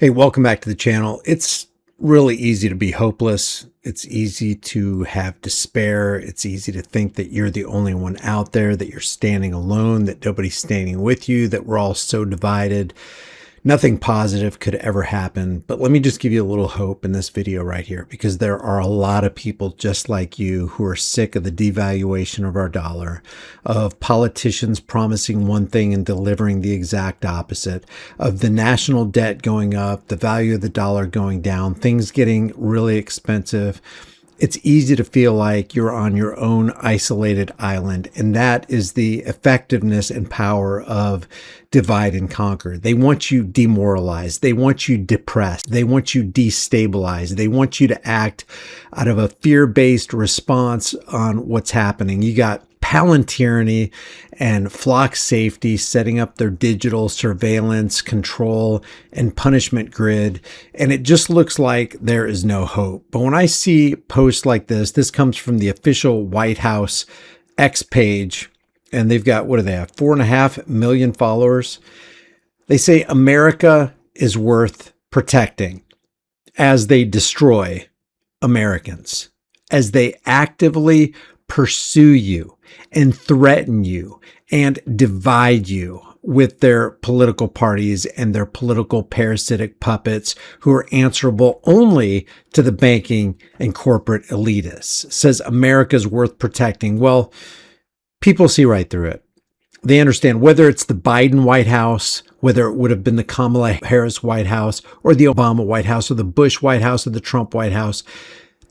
Hey, welcome back to the channel. It's really easy to be hopeless. It's easy to have despair. It's easy to think that you're the only one out there, that you're standing alone, that nobody's standing with you, that we're all so divided. Nothing positive could ever happen. But let me just give you a little hope in this video right here, because there are a lot of people just like you who are sick of the devaluation of our dollar, of politicians promising one thing and delivering the exact opposite, of the national debt going up, the value of the dollar going down, things getting really expensive. It's easy to feel like you're on your own isolated island, and that is the effectiveness and power of divide and conquer. They want you demoralized. They want you depressed. They want you destabilized. They want you to act out of a fear-based response on what's happening. You got Palantir and Flock Safety setting up their digital surveillance, control, and punishment grid, and it just looks like there is no hope. But when I see posts like this comes from the official White House X page, and they've got, what do they have, 4.5 million followers. They say America is worth protecting as they destroy Americans, as they actively pursue you and threaten you and divide you with their political parties and their political parasitic puppets who are answerable only to the banking and corporate elitists. Says America's worth protecting. Well, people see right through it. They understand whether it's the Biden White House, whether it would have been the Kamala Harris White House or the Obama White House or the Bush White House or the Trump White House,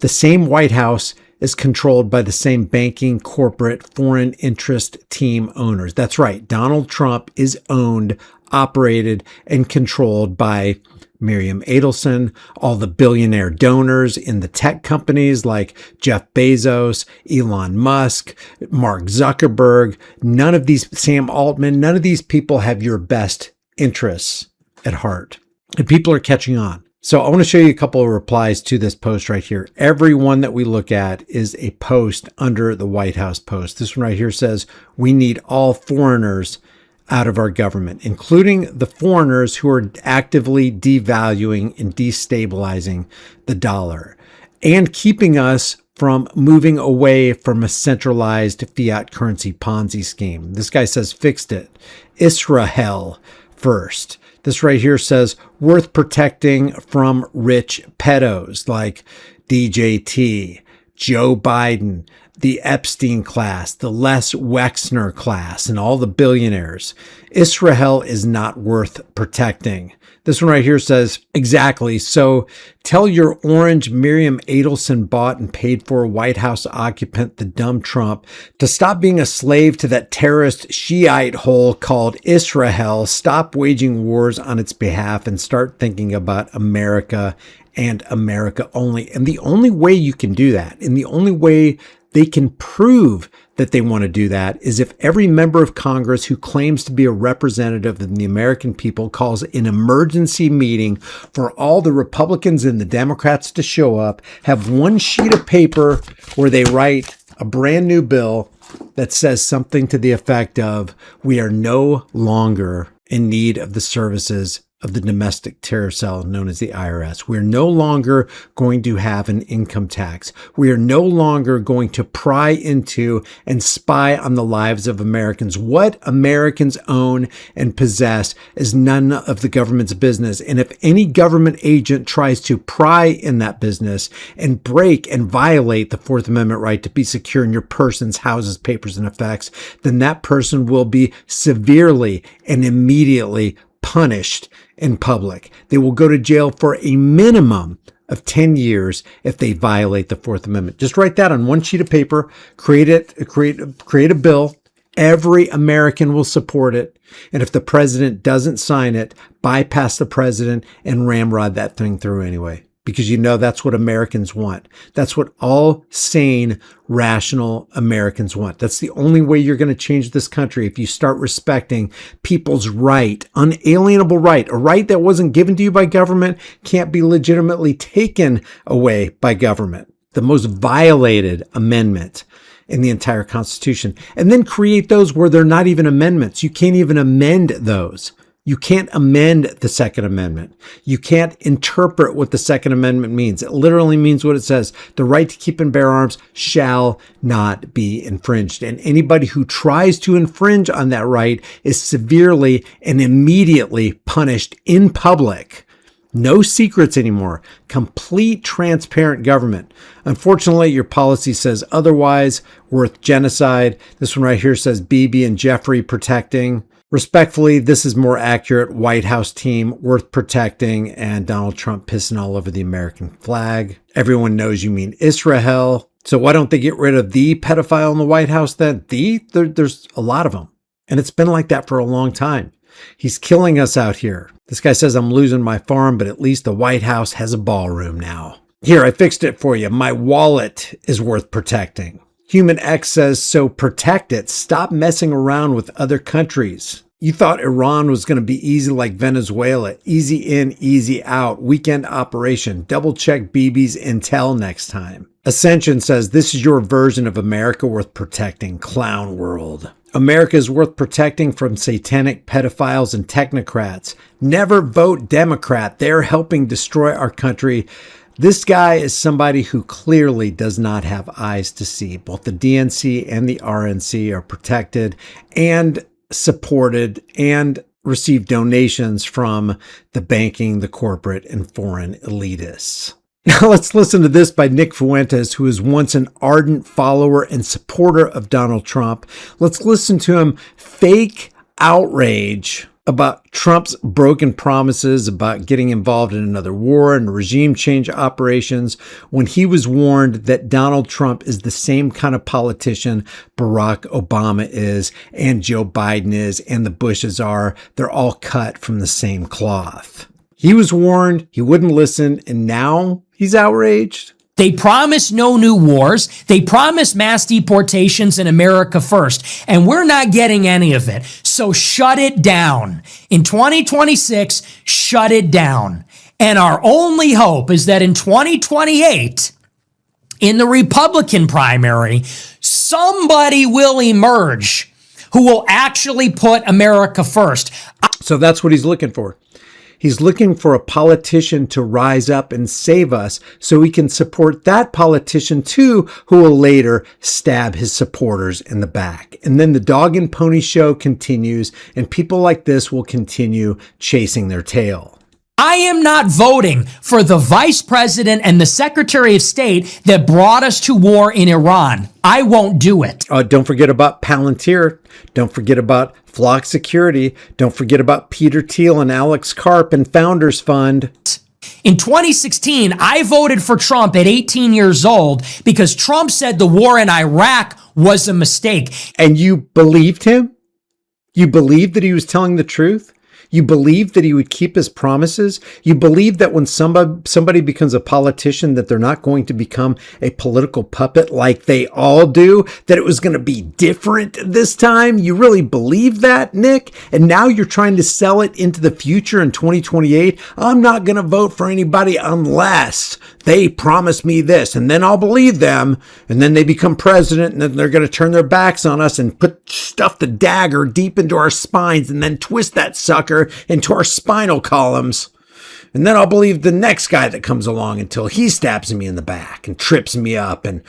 the same White House is controlled by the same banking, corporate, foreign interest team owners. That's right. Donald Trump is owned, operated, and controlled by Miriam Adelson, all the billionaire donors in the tech companies like Jeff Bezos, Elon Musk, Mark Zuckerberg. None of these, Sam Altman, none of these people have your best interests at heart. And people are catching on. So I want to show you a couple of replies to this post right here. Every one that we look at is a post under the White House post. This one right here says, we need all foreigners out of our government, including the foreigners who are actively devaluing and destabilizing the dollar and keeping us from moving away from a centralized fiat currency Ponzi scheme. This guy says, fixed it. Israel first. This right here says, worth protecting from rich pedos like DJT, Joe Biden, the Epstein class, the Les Wexner class, and all the billionaires. Israel is not worth protecting. This one right here says, exactly. So tell your orange Miriam Adelson bought and paid for White House occupant, the dumb Trump, to stop being a slave to that terrorist Shiite hole called Israel, stop waging wars on its behalf, and start thinking about America and America only. And the only way you can do that, and the only way they can prove that they want to do that, is if every member of Congress who claims to be a representative of the American people calls an emergency meeting for all the Republicans and the Democrats to show up, have one sheet of paper where they write a brand new bill that says something to the effect of, we are no longer in need of the services of the domestic terror cell known as the IRS. We're no longer going to have an income tax. We are no longer going to pry into and spy on the lives of Americans. What Americans own and possess is none of the government's business. And if any government agent tries to pry in that business and break and violate the Fourth Amendment right to be secure in your persons, houses, papers, and effects, then that person will be severely and immediately punished in public. They will go to jail for a minimum of 10 years if they violate the Fourth Amendment. Just write that on one sheet of paper, create a bill. Every American will support it. And if the president doesn't sign it, bypass the president and ramrod that thing through anyway. Because you know that's what Americans want. That's what all sane, rational Americans want. That's the only way you're going to change this country, if you start respecting people's right, unalienable right, a right that wasn't given to you by government, can't be legitimately taken away by government. The most violated amendment in the entire Constitution. And then create those where they're not even amendments. You can't even amend those. You can't amend the Second Amendment. You can't interpret what the Second Amendment means. It literally means what it says. The right to keep and bear arms shall not be infringed. And anybody who tries to infringe on that right is severely and immediately punished in public. No secrets anymore. Complete transparent government. Unfortunately, your policy says otherwise. Worth genocide. This one right here says Bibi and Jeffrey protecting. Respectfully, this is more accurate. White House team worth protecting, and Donald Trump pissing all over the American flag. Everyone knows you mean Israel. So why don't they get rid of the pedophile in the White House then? There's a lot of them. And it's been like that for a long time. He's killing us out here. This guy says I'm losing my farm, but at least the White House has a ballroom now. Here, I fixed it for you. My wallet is worth protecting. Human X says, so protect it. Stop messing around with other countries. You thought Iran was going to be easy like Venezuela. Easy in, easy out. Weekend operation. Double check Bibi's intel next time. Ascension says, this is your version of America worth protecting. Clown world. America is worth protecting from satanic pedophiles and technocrats. Never vote Democrat. They're helping destroy our country. This guy is somebody who clearly does not have eyes to see. Both the DNC and the RNC are protected and supported and receive donations from the banking, the corporate, and foreign elitists. Now let's listen to this by Nick Fuentes, who was once an ardent follower and supporter of Donald Trump. Let's listen to him fake outrage about Trump's broken promises about getting involved in another war and regime change operations when he was warned that Donald Trump is the same kind of politician Barack Obama is and Joe Biden is and the Bushes are. They're all cut from the same cloth. He was warned, he wouldn't listen, and now he's outraged. They promised no new wars. They promised mass deportations in America first, and we're not getting any of it. So shut it down. In 2026, shut it down. And our only hope is that in 2028, in the Republican primary, somebody will emerge who will actually put America first. So that's what he's looking for. He's looking for a politician to rise up and save us so he can support that politician too, who will later stab his supporters in the back. And then the dog and pony show continues, and people like this will continue chasing their tail. I am not voting for the vice president and the secretary of state that brought us to war in Iran. I won't do it. Don't forget about Palantir. Don't forget about Flock Security. Don't forget about Peter Thiel and Alex Karp and Founders Fund. In 2016, I voted for Trump at 18 years old because Trump said the war in Iraq was a mistake. And you believed him? You believed that he was telling the truth? You believe that he would keep his promises? You believe that when somebody becomes a politician that they're not going to become a political puppet like they all do? That it was going to be different this time? You really believe that, Nick? And now you're trying to sell it into the future in 2028? I'm not going to vote for anybody unless they promise me this, and then I'll believe them, and then they become president, and then they're going to turn their backs on us and stuff the dagger deep into our spines and then twist that sucker into our spinal columns. And then I'll believe the next guy that comes along until he stabs me in the back and trips me up and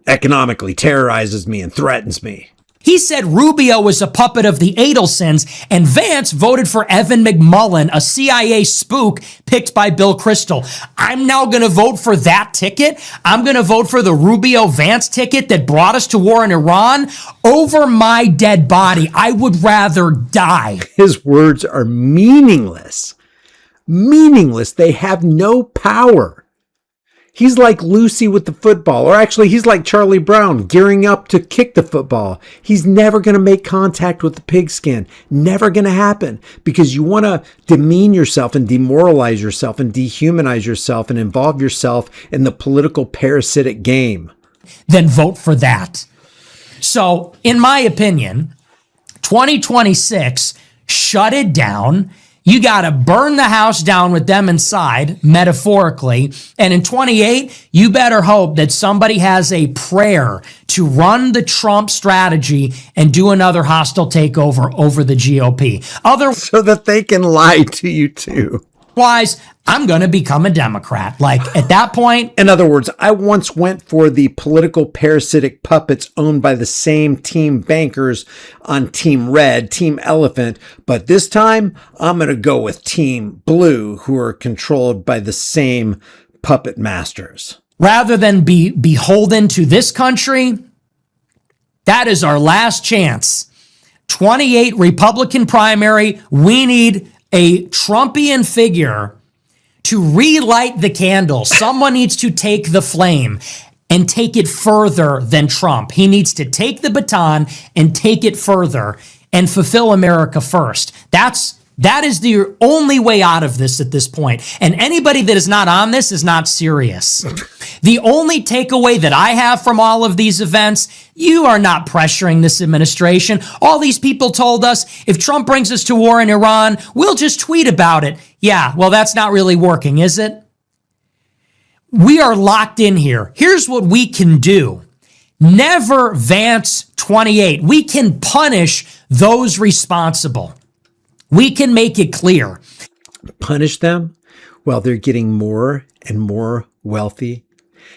economically terrorizes me and threatens me. He said Rubio was a puppet of the Adelsons, and Vance voted for Evan McMullin, a CIA spook picked by Bill Kristol. I'm now going to vote for that ticket. I'm going to vote for the Rubio-Vance ticket that brought us to war in Iran over my dead body. I would rather die. His words are meaningless. Meaningless. They have no power. He's like Lucy with the football, or actually he's like Charlie Brown gearing up to kick the football. He's never going to make contact with the pigskin. Never going to happen, because you want to demean yourself and demoralize yourself and dehumanize yourself and involve yourself in the political parasitic game. Then vote for that. So, in my opinion, 2026, shut it down. You got to burn the house down with them inside, metaphorically. And in 28, you better hope that somebody has a prayer to run the Trump strategy and do another hostile takeover over the GOP. So that they can lie to you too. Otherwise, I'm going to become a Democrat. Like at that point. In other words, I once went for the political parasitic puppets owned by the same team bankers on Team Red, Team Elephant, but this time I'm going to go with Team Blue, who are controlled by the same puppet masters. Rather than be beholden to this country, that is our last chance. 28 Republican primary, we need a Trumpian figure to relight the candle. Someone needs to take the flame and take it further than Trump. He needs to take the baton and take it further and fulfill America first. That is the only way out of this at this point. And anybody that is not on this is not serious. The only takeaway that I have from all of these events, you are not pressuring this administration. All these people told us, if Trump brings us to war in Iran, we'll just tweet about it. Yeah, well, that's not really working, is it? We are locked in here. Here's what we can do. Never Vance 28. We can punish those responsible. We can make it clear. Punish them while they're getting more and more wealthy.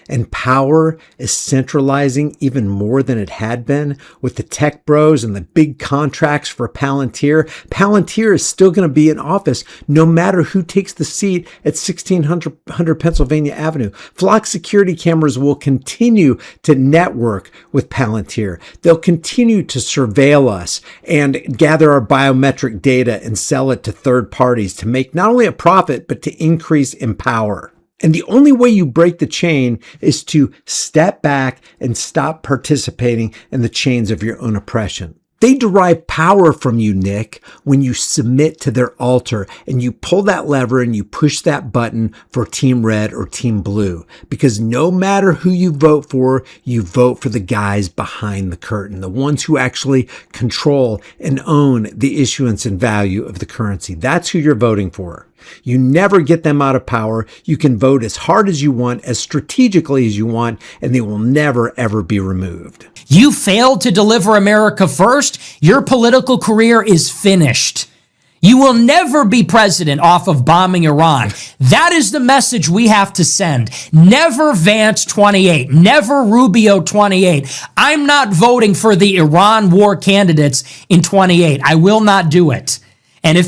And power is centralizing even more than it had been with the tech bros and the big contracts for Palantir. Palantir is still going to be in office no matter who takes the seat at 1600 Pennsylvania Avenue. Flock security cameras will continue to network with Palantir. They'll continue to surveil us and gather our biometric data and sell it to third parties to make not only a profit, but to increase in power. And the only way you break the chain is to step back and stop participating in the chains of your own oppression. They derive power from you, Nick, when you submit to their altar and you pull that lever and you push that button for Team Red or Team Blue. Because no matter who you vote for the guys behind the curtain, the ones who actually control and own the issuance and value of the currency. That's who you're voting for. You never get them out of power. You can vote as hard as you want, as strategically as you want, and they will never, ever be removed. You failed to deliver America first. Your political career is finished. You will never be president off of bombing Iran. That is the message we have to send. Never Vance 28. Never Rubio 28. I'm not voting for the Iran war candidates in 28. I will not do it. And if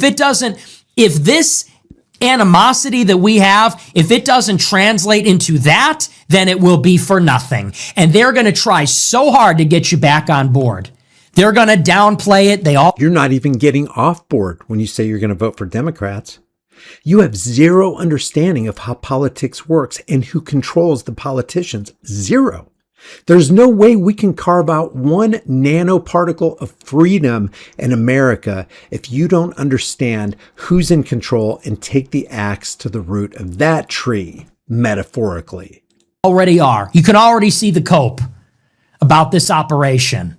this animosity that we have, if it doesn't translate into that, then it will be for nothing. And they're going to try so hard to get you back on board. They're going to downplay it. You're not even getting off board when you say you're going to vote for Democrats. You have zero understanding of how politics works and who controls the politicians. Zero. There's no way we can carve out one nanoparticle of freedom in America if you don't understand who's in control and take the axe to the root of that tree, metaphorically. Already are. You can already see the cope about this operation.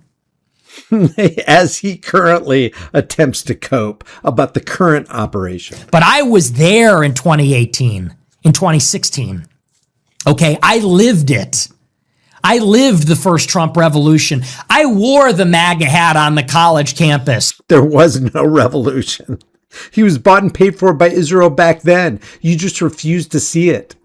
As he currently attempts to cope about the current operation. But I was there in 2018, in 2016. Okay, I lived it. I lived the first Trump revolution. I wore the MAGA hat on the college campus. There was no revolution. He was bought and paid for by Israel back then. You just refused to see it.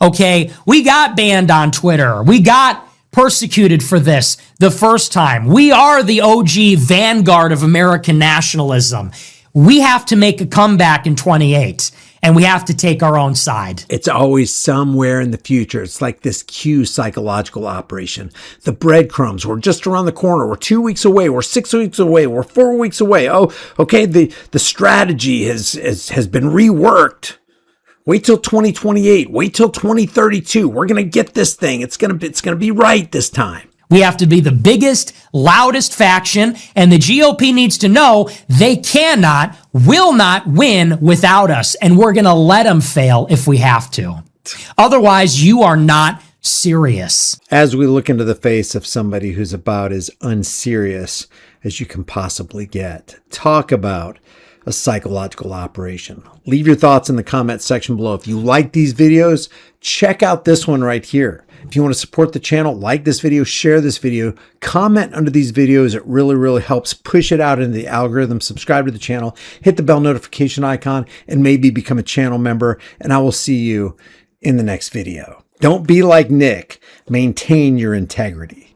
Okay, we got banned on Twitter. We got persecuted for this the first time. We are the OG vanguard of American nationalism. We have to make a comeback in 28. And we have to take our own side. It's always somewhere in the future. It's like this Q psychological operation. The breadcrumbs, we're just around the corner. We're 2 weeks away. We're 6 weeks away. We're 4 weeks away. Oh, okay, the strategy has been reworked. Wait till 2028. Wait till 2032. We're going to get this thing. It's going to be right this time. We have to be the biggest, loudest faction, and the GOP needs to know they will not win without us, and we're going to let them fail if we have to. Otherwise, you are not serious. As we look into the face of somebody who's about as unserious as you can possibly get, talk about a psychological operation. Leave your thoughts in the comment section below. If you like these videos, check out this one right here. If you want to support the channel, like this video, share this video, comment under these videos. It really helps push it out into the algorithm. Subscribe to the channel, hit the bell notification icon, and maybe become a channel member. And I will see you in the next video. Don't be like Nick. Maintain your integrity.